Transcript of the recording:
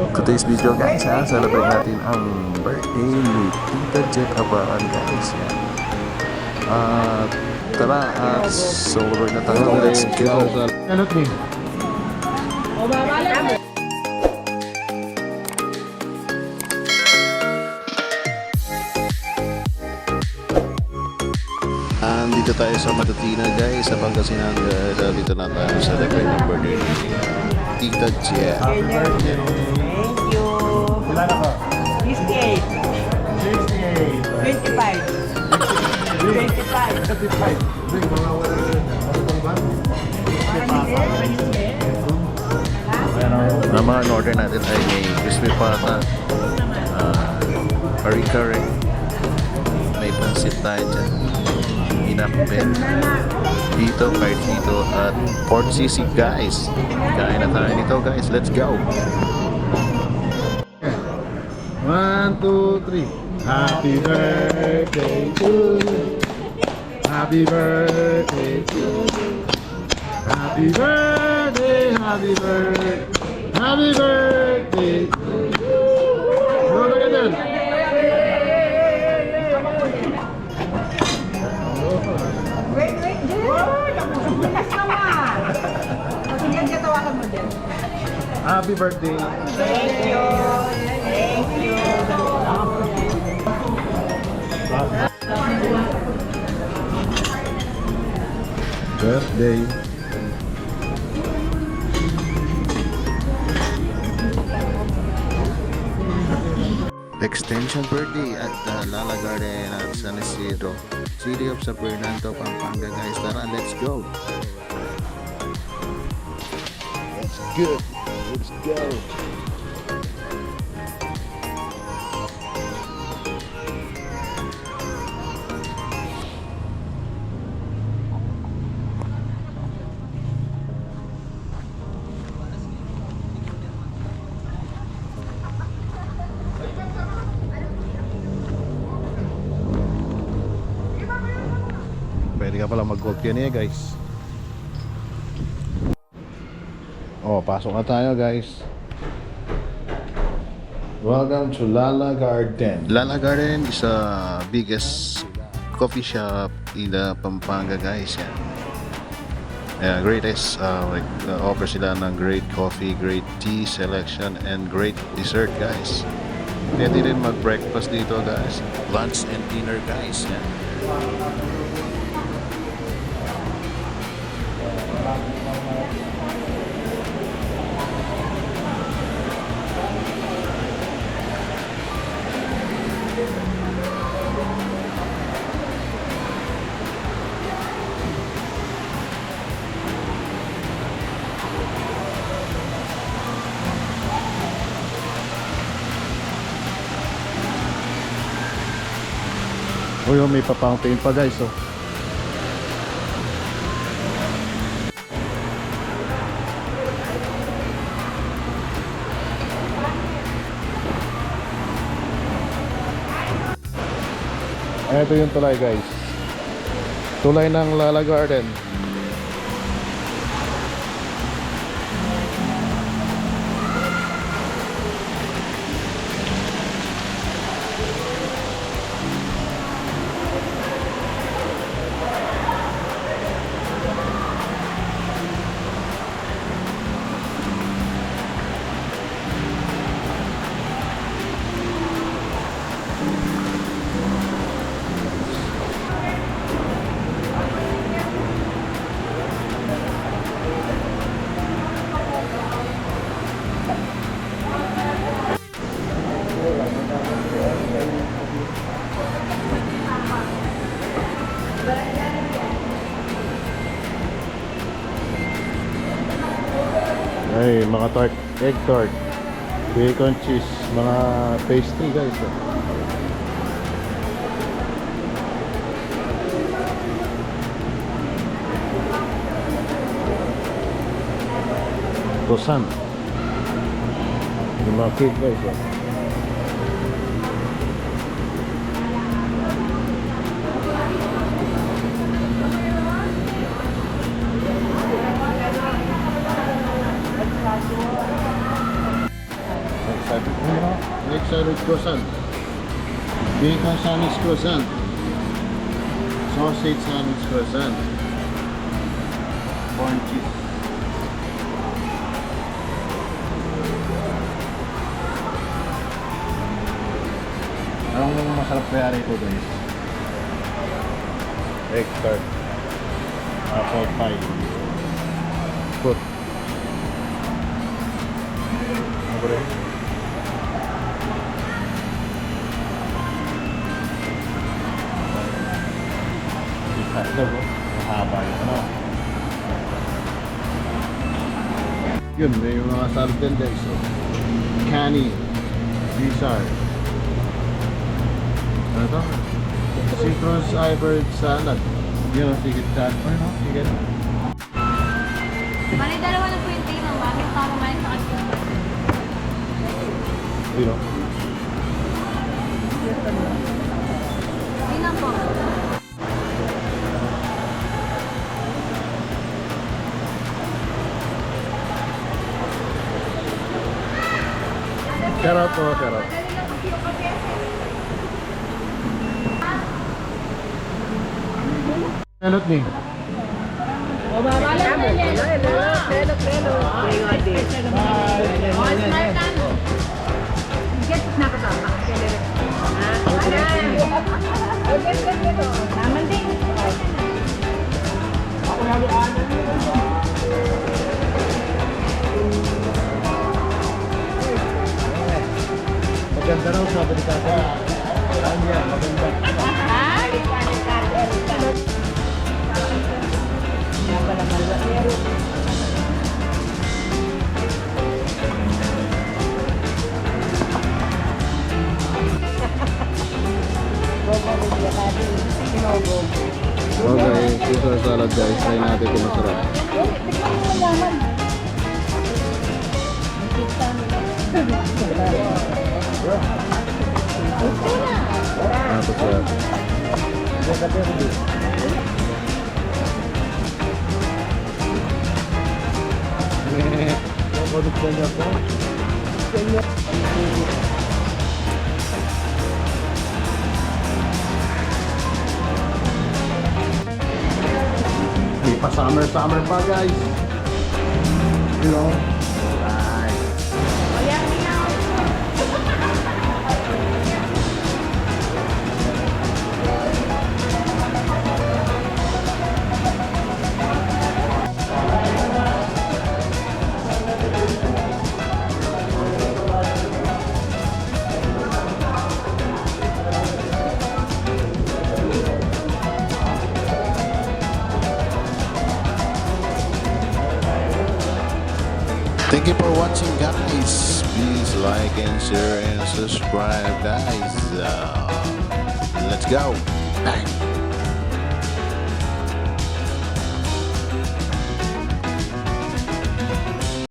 Today's video guys ha, celebrate natin ang birthday ni Tita Jet Abacan guys. Yan. Tara at celebrate na tayo. Let's go. Ano ito? Dito tayo sa Matutina guys, sa Pangasinan guys. Dito na tayo sa celebrate ng birthday ni Tita Jet. Happy birthday. Thank you. Ilan ako? 68. 68. 25. 25. 25. Bring mga wala rin. Ano pang ba? Ang mga order natin ay may crispy pata, kare-kare, may pansit tayo dyan, inakbet, dito, kahit dito, at pork sisig guys. Kain na tayo nito guys, let's go! 1, 2, 3. Happy birthday to you. Happy birthday to you. Happy birthday, happy birthday. Happy birthday to you. Ano ka dyan? Wait. Bukas naman. Sige, katawakan mo dyan. Happy birthday. Thank you. Thank you. Birthday. Extension birthday at the LALA Garden at San Isidro, City of Fernando, Pampanga guys. Tara, let's go! That's good. Let's go! Pwede ka pala mag-golf yan eh guys. Oh, pasok na tayo guys. Welcome to LALA Garden. LALA Garden is the biggest coffee shop in the Pampanga guys. Yan. Greatest offer sila ng great coffee, great tea selection, and great dessert guys. Pwede rin mag-breakfast dito guys. Lunch and dinner guys. Yan. Uy, may pa-fountain pa guys, oh. Ito yung tulay guys. Tulay ng LALA Garden. Ay, mga tart, egg tart, bacon cheese, mga pastry guys. Tosan. Yung mga cake guys. Sabi ko, egg salad croissant. Bacon sandwich croissant. Sausage sandwich croissant. Corn cheese. Anong masarap kaya rito guys? Egg tart. Apple pie. Fruit. Ano rin? Ito bro. Mahaba yun. Ano? Yun, may mga salad din guys. So, canny. Bizarre. Ano to? Citrus hybrid salad. Yun, sige chat. Ano? Sige. Bali, dalawa na po yung tingnan ba? May tama man sa akin. Yun. Tingnan po. Carrot po, carrot. Melot ni. Maganda raw sabi ni Tata. Yan, maganda. Okay, Caesar salad guys. Try natin kung masarap. Tapos yan. Di pa summer pa guys. You know. Thank you for watching guys. Please like and share and subscribe guys. Let's go. Bang.